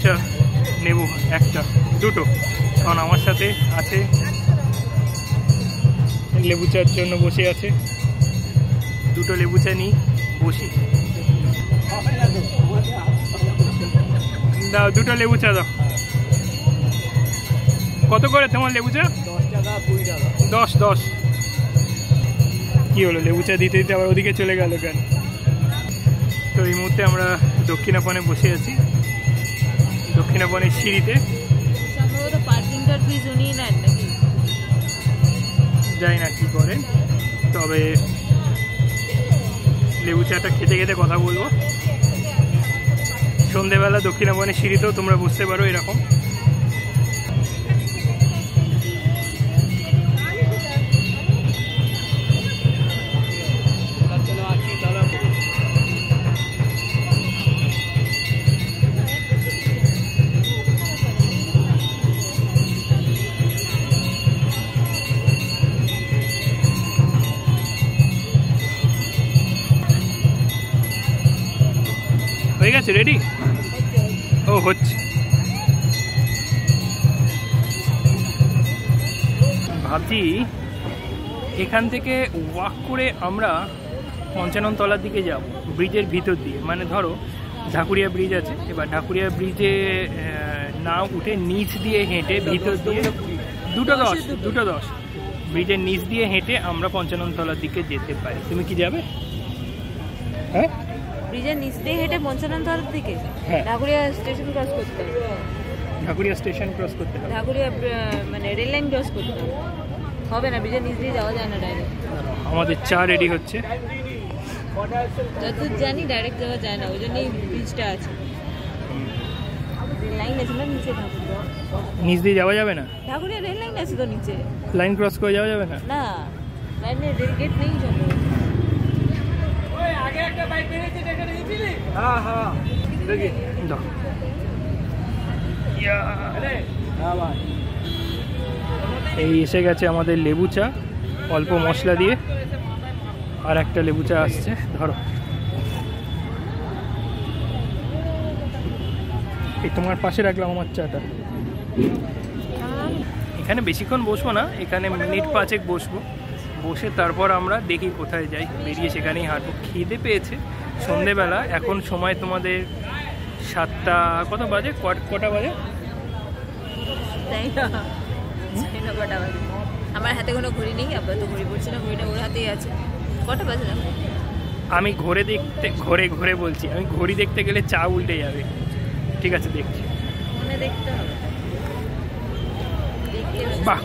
চা নেব একটা দুটো, কারণ আমার সাথে আছে লেবু চার জন্য বসে আছে। দুটো লেবু চা নিই, বসি। দাও দুটো লেবু চা দাও। কত করে তোমার লেবু চা? 10 টাকা 20 টাকা। 10 কি হলো, লেবু চা দিতে দিতে আবার ওদিকে চলে গেল কেন? তো এই মুহূর্তে আমরা দক্ষিণাপনে বসে আছি, দক্ষিণাপনের সিঁড়িতে। সম্ভবত পার্কিংটার ফিজ উনি নেন নাকি, যাই না কি করেন। তবে লেবু চাটা খেতে খেতে কথা বলবো। সন্ধেবেলা দক্ষিণাপনের সিঁড়িতেও তোমরা বসতে পারো এরকম। হয়ে গেছে, রেডি? ও হচ্ছে। ভাবছি এখান থেকে ওয়াক করে আমরা পঞ্চানন তলার দিকে যাব, ব্রিজের ভিতর দিয়ে। মানে ধরো ঢাকুরিয়া ব্রিজ আছে, এবার ঢাকুরিয়া ব্রিজে না উঠে নিচ দিয়ে হেঁটে ভিতর দিয়ে 2:10 ব্রিজের নিচ দিয়ে হেঁটে আমরা পঞ্চানন তলার দিকে যেতে পারি। তুমি কি যাবে? হ্যাঁ, ব্রিজের নিচ দিয়ে হেঁটে পঞ্চানন তলার দিকে। হ্যাঁ, ঢাকুরিয়া স্টেশন ক্রস করতে হবে। ঢাকুরিয়া স্টেশন ক্রস করতে হবে। ঢাকুরিয়া মানে রেল লাইন ক্রস করতে হবে না, ব্রিজের নিচ দিয়ে যাওয়া যায় না ডাইরেক্ট। আমাদের চা রেডি হচ্ছে। যতদূর জানি ডাইরেক্ট যাওয়া যায় না, ওই জন্যই ব্রিজটা আছে। রেল লাইন আছে না নিচে ঢাকুরিয়া? নিচ দিয়ে যাওয়া যাবে না? ঢাকুরিয়া রেল লাইন আছে তো নিচে। লাইন ক্রস করে যাওয়া যাবে না? না, লাইনে রেল গেট নেই জন্য। হ্যাঁ হ্যাঁ দেখি দাও। এই এসে গেছে আমাদের লেবু চা, অল্প মশলা দিয়ে। আর একটা লেবু চা আসছে, ধরো। এই তোমার পাশে রাখলাম আমার চাটা। এখানে বেশিক্ষণ বসবো না, এখানে মিনিট 5 বসবো। বসে তারপর আমরা দেখি কোথায় যাই, বেরিয়ে সেখানেই হাঁটবো। খিদে পেয়েছে সন্ধেবেলা। এখন সময় তোমাদের 7টা, কত বাজে? কটা বাজে? কটা বাজে? আমার হাতে কোনো ঘড়ি নেই, আবার তো ঘড়ি পড়ছে না, ঘড়িটা ওর হাতেই আছে। কটা বাজে না? আমি ঘরে বলছি, আমি ঘড়ি দেখতে গেলে চা উল্টে যাবে। ঠিক আছে, দেখছি। মনে দেখতে হবে। বাহ,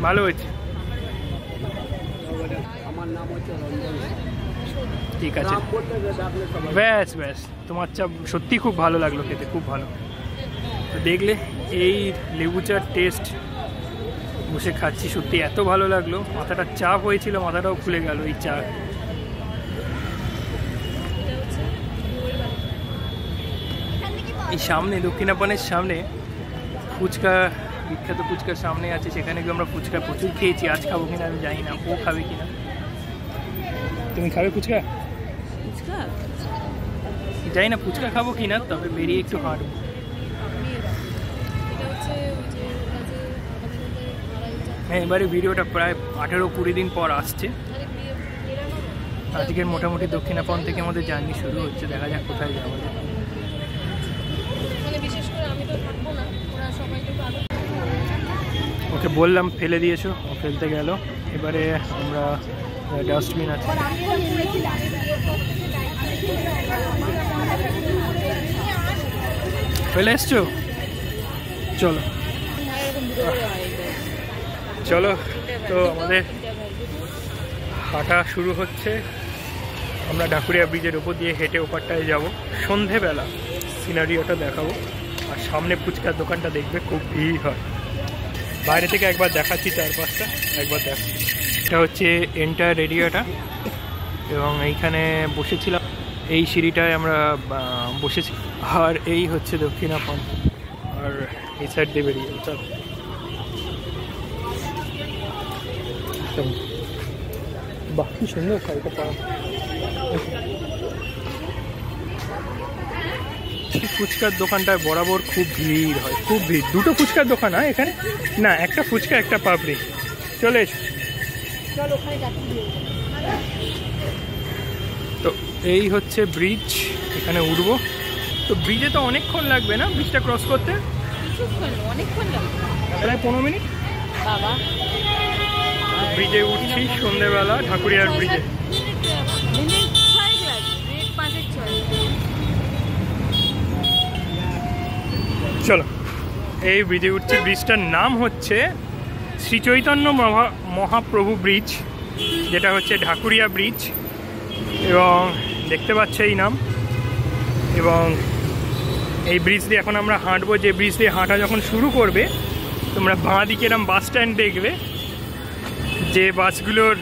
ভালো হয়েছে। আমার নাম হচ্ছে রঞ্জন। ঠিক আছে, নাম বলতে ডাকলে সবাই। ব্যাস। তোমার চা সত্যি খুব ভালো লাগলো খেতে, খুব ভালো। তো দেখলে এই লেবু চার টেস্ট, বসে খাচ্ছি, সত্যি এত ভালো লাগলো। মাথাটা চাপ হয়েছিল, মাথাটাও খুলে গেল এই চা। এই সামনে দক্ষিণাপনের সামনে ফুচকা, বিখ্যাত ফুচকার সামনে আছে, সেখানে গিয়ে আমরা ফুচকা প্রচুর খেয়েছি। আজ খাবো কিনা আমি জানি না, ও খাবে কিনা। তুমি খাবে ফুচকা? জানি না ফুচকা খাবো কিনা, তবে বেরিয়ে একটু হাঁটবো। হ্যাঁ, এবারে ভিডিওটা প্রায় 18-20 দিন পর আসছে। আজকের মোটামুটি দক্ষিণাপন থেকে আমাদের জার্নি শুরু হচ্ছে। দেখা যাক কোথায় যাওয়া যায়। ওকে বললাম ফেলে দিয়েছো, ও ফেলতে গেল। এবারে আমরা ডাস্টবিন আছে, ফেলে এসছো। চলো তো আমাদের হাঁটা শুরু হচ্ছে। আমরা ঢাকুরিয়া ব্রিজের উপর দিয়ে হেঁটে ওপারটায় যাব। সন্ধেবেলা সিনারিওটা দেখাবো। আর সামনে ফুচকার দোকানটা দেখবে, খুব ভিড় হয়। বাইরে থেকে একবার দেখাচ্ছি চারপাশটা, একবার দেখ। এটা হচ্ছে এন্টায়ার এরিয়াটা, এবং এইখানে বসেছিলাম। এই সিঁড়িটায় আমরা বসেছি। আর এই হচ্ছে দক্ষিণাপন, আর এই সাইড দিয়ে বেরিয়ে চল। বাহ, কি সুন্দর শাড়িটা পাওয়া। ফুচকার দোকানটায় বরাবর খুব ভিড় হয়, খুব ভিড়। দুটো ফুচকার দোকান হয় এখানে, না একটা ফুচকা একটা পাপড়ি। চলে এসো। তো এই হচ্ছে ব্রিজ, এখানে উঠবো। তো ব্রিজে তো অনেকক্ষণ লাগবে না ব্রিজটা ক্রস করতে? অনেকক্ষণ লাগবে, প্রায় 15 মিনিট। বাবা ব্রিজে উঠছি সন্ধ্যেবেলা, ঢাকুরিয়ার ব্রিজে। চলো এই ব্রিজে উঠছি। ব্রিজটার নাম হচ্ছে শ্রী চৈতন্য মহাপ্রভু ব্রিজ, যেটা হচ্ছে ঢাকুরিয়া ব্রিজ, এবং দেখতে পাচ্ছ এই নাম। এবং এই ব্রিজ দিয়ে এখন আমরা হাঁটবো। যে ব্রিজ দিয়ে হাঁটা যখন শুরু করবে, তোমরা বাঁ দিকে এরকম বাস স্ট্যান্ড দেখবে, যে বাসগুলোর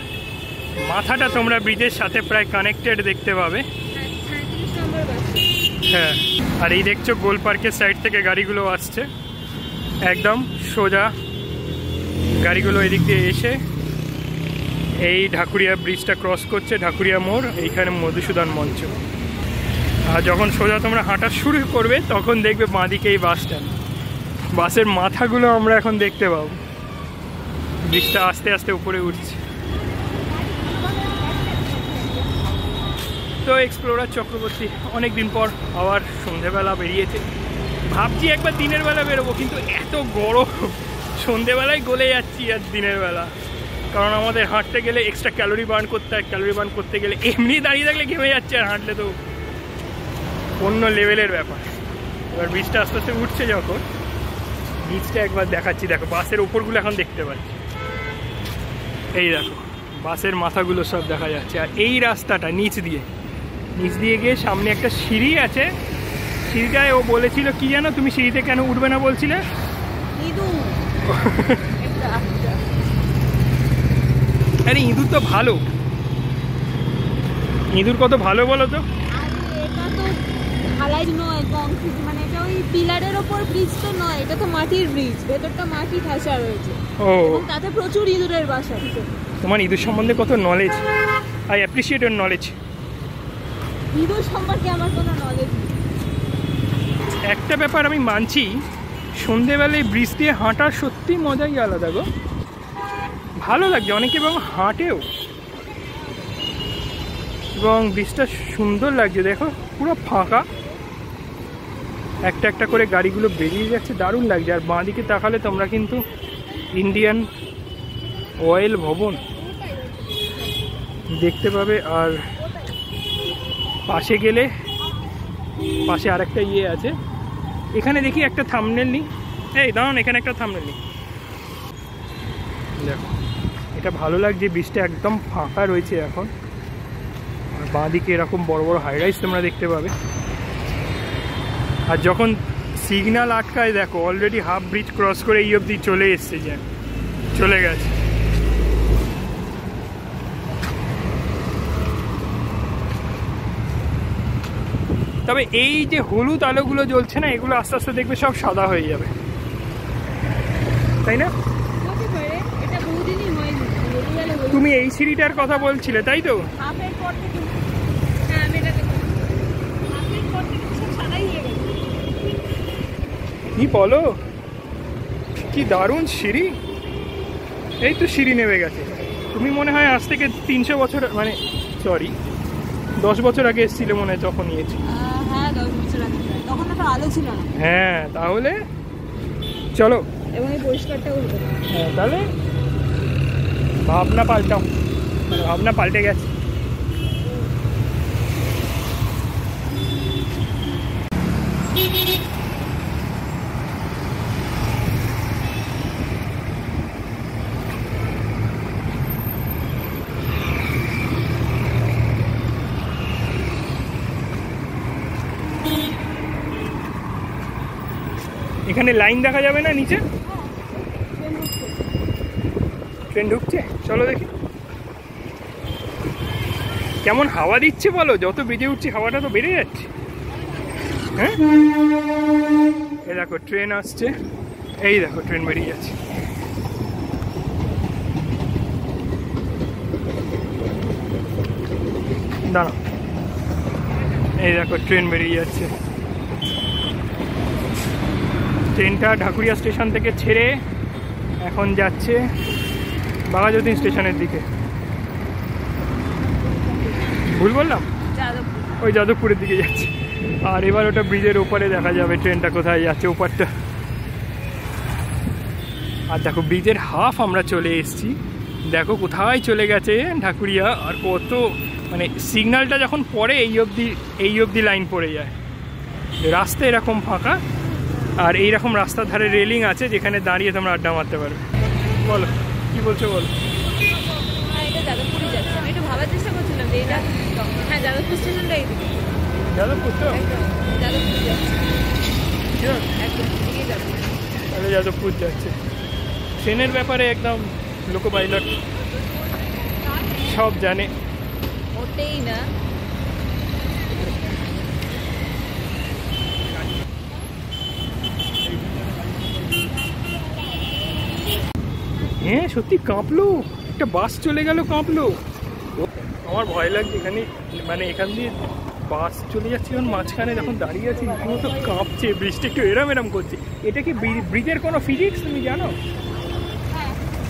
মাথাটা তোমরা ব্রিজের সাথে প্রায় কানেক্টেড দেখতে পাবে। হ্যাঁ, আর এই দেখছো গোল পার্কের সাইড থেকে গাড়িগুলো আসছে, একদম সোজা গাড়িগুলো এদিক দিয়ে এসে এই ঢাকুরিয়া ব্রিজটা ক্রস করছে, ঢাকুরিয়া মোড়, এইখানে মধুসূদন মঞ্চ। আর যখন সোজা তোমরা হাঁটা শুরু করবে তখন দেখবে বাঁদিকে এই বাস স্ট্যান্ড। বাসের মাথাগুলো আমরা এখন দেখতে পাবো। ব্রিজটা আস্তে আস্তে উপরে উঠছে। তো এক্সপ্লোরার চক্রবর্তী অনেক দিন পর আবার সন্ধেবেলা বেরিয়েছে। ভাবছি একবার দিনের বেলা বেরোবো, কিন্তু এত গরম, সন্ধেবেলায় গলে যাচ্ছি আর দিনের বেলা। কারণ আমাদের হাঁটতে গেলে এক্সট্রা ক্যালোরি বার্ন করতে হয়, ক্যালোরি বার্ন করতে গেলে এমনি দাঁড়িয়ে থাকলে ঘেমে যাচ্ছে, আর হাঁটলে তো অন্য লেভেলের ব্যাপার। এবার ব্রিজটা আস্তে আস্তে উঠছে, যখন ব্রিজটা একবার দেখাচ্ছি। দেখো বাসের ওপরগুলো এখন দেখতে পাচ্ছি, এই দেখো বাসের মাথাগুলো সব দেখা যাচ্ছে। আর এই রাস্তাটা নিচ দিয়ে গিয়ে সামনে একটা সিঁড়ি আছে। সিঁড়িটায় ও বলেছিল কি জানো, তুমি সিঁড়িতে কেন উঠবে না বলছিলে? আরে ইঁদুর তো ভালো, ইঁদুর কত ভালো বলো তো। ঢালাই নয়, কংক্রিট, মানে এটা ওই পিলারের ওপর ব্রিজ তো নয়, এটা তো মাটির ব্রিজ, ভেতরটা মাটি ঠাসা রয়েছে। ও, তাতে প্রচুর ইঁদুরের বাসা। তোমার ইঁদুর সম্বন্ধে কত knowledge, I appreciate your knowledge. ইঁদুর সম্পর্কে আমার কোনো নলেজ নেই। একটা ব্যাপার আমি মানছি, সন্ধেবেলায় ব্রিজ দিয়ে হাঁটার সত্যি মজাই আলাদা গো, ভালো লাগছে অনেকে, এবং হাঁটেও, এবং ব্রিজটা সুন্দর লাগছে। দেখো পুরো ফাঁকা, একটা একটা করে গাড়িগুলো বেরিয়ে যাচ্ছে, দারুণ লাগছে। আর বাঁ দিকে তাকালে তোমরা কিন্তু ইন্ডিয়ান অয়েল ভবন দেখতে পাবে। আর পাশে গেলে পাশে আরেকটা ইয়ে আছে, এখানে দেখি একটা থাম্বনেল নিই। এই দাঁড়ান, এখানে একটা থাম্বনেল নিই। দেখো এটা ভালো লাগছে, ব্রিজটা একদম ফাঁকা রয়েছে এখন। আর বাঁ দিকে এরকম বড় বড় হাইরাইজ তোমরা দেখতে পাবে। আর যখন সিগন্যাল আটকায়, দেখো অলরেডি হাফ ব্রিজ ক্রস করে এই অবধি চলে এসছে, যে চলে গেছে। তবে এই যে হলুদ আলোগুলো জ্বলছে না, এগুলো আস্তে আস্তে দেখবে সব সাদা হয়ে যাবে, তাই না? তুমি এই সিঁড়িটার কথা বলছিলে, তাই তো? কি বলো, কি দারুণ সিঁড়ি। এই তো সিঁড়ি নেমে গেছে। তুমি মনে হয় আজ থেকে 300 বছর, মানে সরি 10 বছর আগে এসেছিলে মনে হয়, যখন নিয়েছি। হ্যাঁ 10 বছর আগে, তখন তো আলো ছিল না। হ্যাঁ তাহলে চলো, এবং এই পরিষ্কারটাও হতো না। হ্যাঁ তাহলে ভাবনা পাল্টাও, ভাবনা পাল্টে গেছে। এখানে লাইন দেখা যাবে না নিচে? ট্রেন ঢুকছে, চলো দেখি। কেমন হাওয়া দিচ্ছে বলো, যত বেজে উঠছি হাওয়াটা তো বেড়ে যাচ্ছে। হ্যাঁ এই দেখো ট্রেন আসছে, এই দেখো ট্রেন বেরিয়ে যাচ্ছে। দাঁড়াও, এই দেখো ট্রেন বেরিয়ে যাচ্ছে। ট্রেনটা ঢাকুরিয়া স্টেশন থেকে ছেড়ে এখন যাচ্ছে বাঘাযতীন স্টেশনের দিকে। ভুল বললাম? ওই যাদবপুরের দিকে যাচ্ছে। আর এবার ওটা ব্রিজের ওপারে দেখা যাবে ট্রেনটা কোথায় যাচ্ছে, ওপারটা। আর দেখো ব্রিজের হাফ আমরা চলে এসেছি, দেখো কোথায় চলে গেছে ঢাকুরিয়া। আর কত মানে সিগন্যালটা যখন পড়ে এই অবধি লাইন পড়ে যায়। রাস্তা এরকম ফাঁকা, আর এইরকম রাস্তার ধারে রেলিং আছে যেখানে দাঁড়িয়ে তোমরা আড্ডা মারতে পারবে। বলো কি বলছো বলো। এটা যাদবপুরে যাচ্ছে, আমি একটু ভাবার চেষ্টা করছিলাম যে এটা হ্যাঁ যাদবপুর স্টেশনটাই দিকে। যাদবপুর তো যাদবপুর যাচ্ছে, একদম তাহলে যাদবপুর যাচ্ছে। ট্রেনের ব্যাপারে একদম লোক পাইলট সব জানে। ওটাই না হ্যাঁ সত্যি কাঁপলো, একটা বাস চলে গেল কাঁপলো। আমার ভয় লাগছে এখানে, মানে এখান দিয়ে বাস চলে যাচ্ছে যখন মাঝখানে যখন দাঁড়িয়ে আছি রীতিমতো কাঁপছে, বৃষ্টি একটু এরম করছে। এটা কি ব্রিজের কোনো ফিজিক্স তুমি জানো?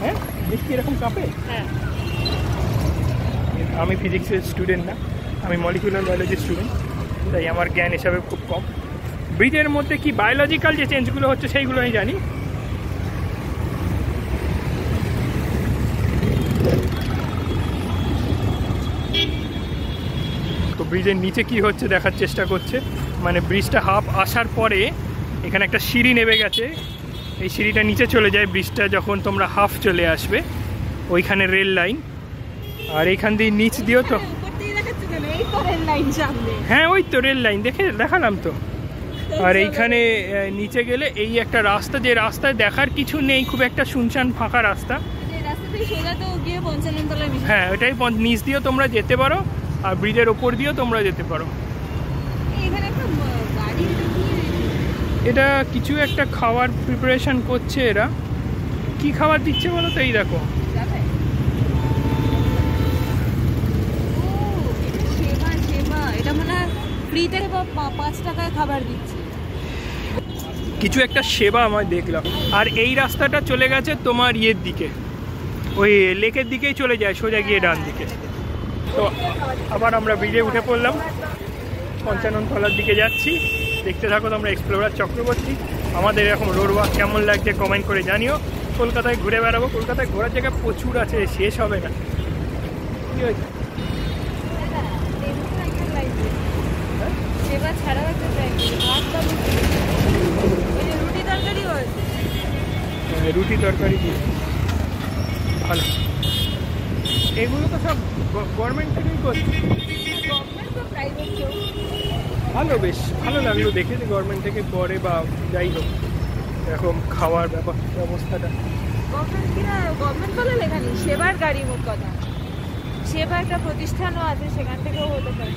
হ্যাঁ বৃষ্টি এরকম কাঁপে? হ্যাঁ আমি ফিজিক্সের স্টুডেন্ট না, আমি মলিকুলার বায়োলজির স্টুডেন্ট, তাই আমার জ্ঞান হিসাবে খুব কম। ব্রিজের মধ্যে কি বায়োলজিক্যাল যে চেঞ্জগুলো হচ্ছে সেইগুলো আমি জানি। তো ব্রিজের নিচে কি হচ্ছে দেখার চেষ্টা করছে। মানে ব্রিজটা হাফ আসার পরে এখানে একটা সিঁড়ি নেমে গেছে, এই সিঁড়িটা নিচে চলে যায় ব্রিজটা যখন তোমরা হাফ চলে আসবে, ওইখানে রেল লাইন। আর এইখান দিয়ে নিচ দিয়েও তো হ্যাঁ ওই তো রেল লাইন দেখালাম তো। আর এইখানে নিচে গেলে এই একটা রাস্তা, যে রাস্তায় দেখার কিছু নেই, খুব একটা শুনশান ফাঁকা রাস্তা। হ্যাঁ ওটাই, নিচ দিয়েও তোমরা যেতে পারো আর ব্রিজের ওপর দিয়েও তোমরা যেতে পারো। এটা কিছু একটা খাবার প্রিপারেশন করছে এরা, কি খাবার দিচ্ছে বলো তো? এই দেখো এটা মনে হয় ফ্রিতে বা 5 টাকায় খাবার দিচ্ছে, কিছু একটা সেবা আমি দেখলাম। আর এই রাস্তাটা চলে গেছে তোমার ইয়ের দিকে, ওই লেকের দিকেই চলে যায় সোজা গিয়ে ডান দিকে। তো আবার আমরা ব্রিজে উঠে পড়লাম, পঞ্চাননতলার দিকে যাচ্ছি। দেখতে থাকো তোমরা এক্সপ্লোরার চক্রবর্তী। আমাদের এরকম রোড ওয়াক কেমন লাগছে কমেন্ট করে জানিও। কলকাতায় ঘুরে বেড়াবো, কলকাতায় ঘোরার জায়গা প্রচুর আছে, শেষ হবে না। কী হয়েছে? রুটি তরকারি দিয়ে ভালো, এগুলো তো সব গভর্নমেন্ট থেকেই করছে। ভালো, বেশ ভালো লাগলো দেখে যে গভর্নমেন্ট থেকে করে বা যাই হোক এরকম খাওয়ার ব্যবস্থাটা। গভর্নমেন্ট বলে লেখা নেই, সেবার গাড়ি মোট কথা, সেবা একটা প্রতিষ্ঠানও আছে, সেখান থেকেও হতে পারে।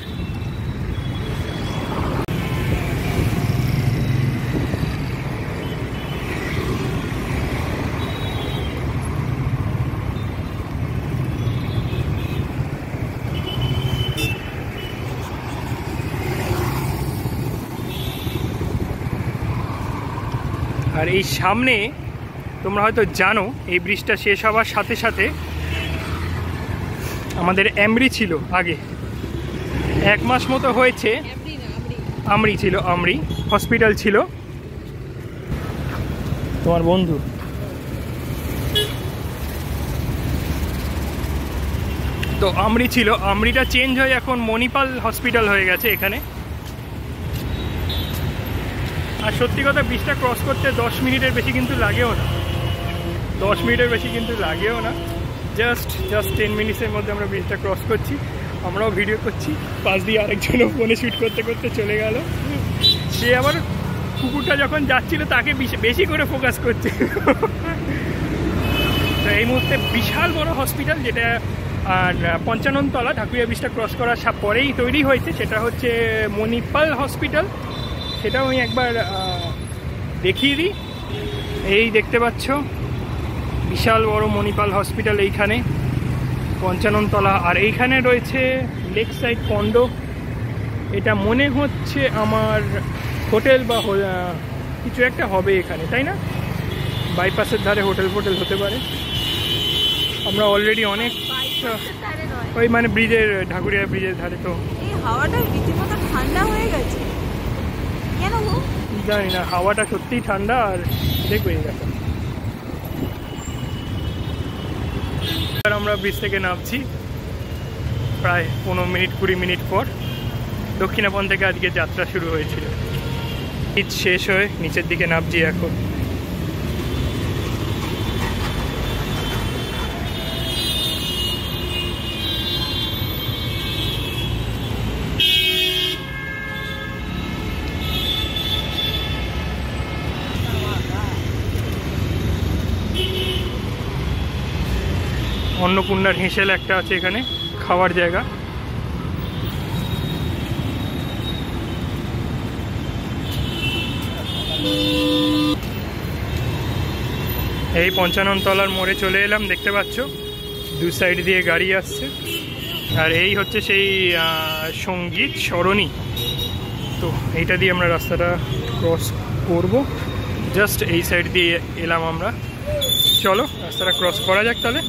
আর এই সামনে তোমরা হয়তো জানো এই ব্রিজটা শেষ হওয়ার সাথে সাথে আমাদের এমরি ছিল আগে, 1 মাস মতো হয়েছে। আমরি ছিল, আমরি হসপিটাল ছিল তোমার বন্ধু। তো আমরি ছিল, আমরিটা চেঞ্জ হয়ে এখন মণিপাল হসপিটাল হয়ে গেছে এখানে। আর সত্যি কথা ব্রিজটা ক্রস করতে 10 মিনিটের বেশি কিন্তু লাগেও না, 10 মিনিটের বেশি কিন্তু লাগেও না, জাস্ট 10 মিনিটসের মধ্যে আমরা ব্রিজটা ক্রস করছি। আমরাও ভিডিও করছি, পাশ দিয়ে আরেকজনও ফোনে শ্যুট করতে করতে চলে গেল। সে আবার কুকুরটা যখন যাচ্ছিল তাকে বেশি করে ফোকাস করছে। তো এই মুহূর্তে বিশাল বড় হসপিটাল, যেটা আর পঞ্চাননতলা ঢাকুরিয়া ব্রিজটা ক্রস করার পরেই তৈরি হয়েছে, সেটা হচ্ছে মণিপাল হসপিটাল। সেটাও আমি একবার দেখিয়ে দিই। এই দেখতে পাচ্ছ বিশাল বড় মণিপাল হসপিটাল এইখানে পঞ্চাননতলা। আর এইখানে রয়েছে লেক সাইড কন্ডো, এটা মনে হচ্ছে আমার হোটেল বা কিছু একটা হবে এখানে, তাই না? বাইপাসের ধারে হোটেল ফোটেল হতে পারে। আমরা অলরেডি অনেক ওই মানে ব্রিজের, ঢাকুরিয়া ব্রিজের ধারে। তো এই হাওয়াটা রীতিমতো ঠান্ডা হয়ে গেছে কেন গো? জানি না, হাওয়াটা সত্যিই ঠান্ডা। আর দেখবো এই ব্যাপার। আমরা ব্রিজ থেকে নামছি প্রায় 15-20 মিনিট পর। দক্ষিণাপন থেকে আজকে যাত্রা শুরু হয়েছিল। ব্রিজ শেষ হয়ে নিচের দিকে নামছি এখন। অন্নপূর্ণার হেঁসেল একটা আছে এখানে, খাওয়ার জায়গা। এই 55 তলার মোড়ে চলে এলাম, দেখতে পাচ্ছ দু সাইড দিয়ে গাড়ি আসছে। আর এই হচ্ছে সেই সঙ্গীত সরণি। তো এইটা দিয়ে আমরা রাস্তাটা ক্রস করব। জাস্ট এই সাইড দিয়ে এলাম আমরা। চলো রাস্তাটা ক্রস করা যাক তাহলে।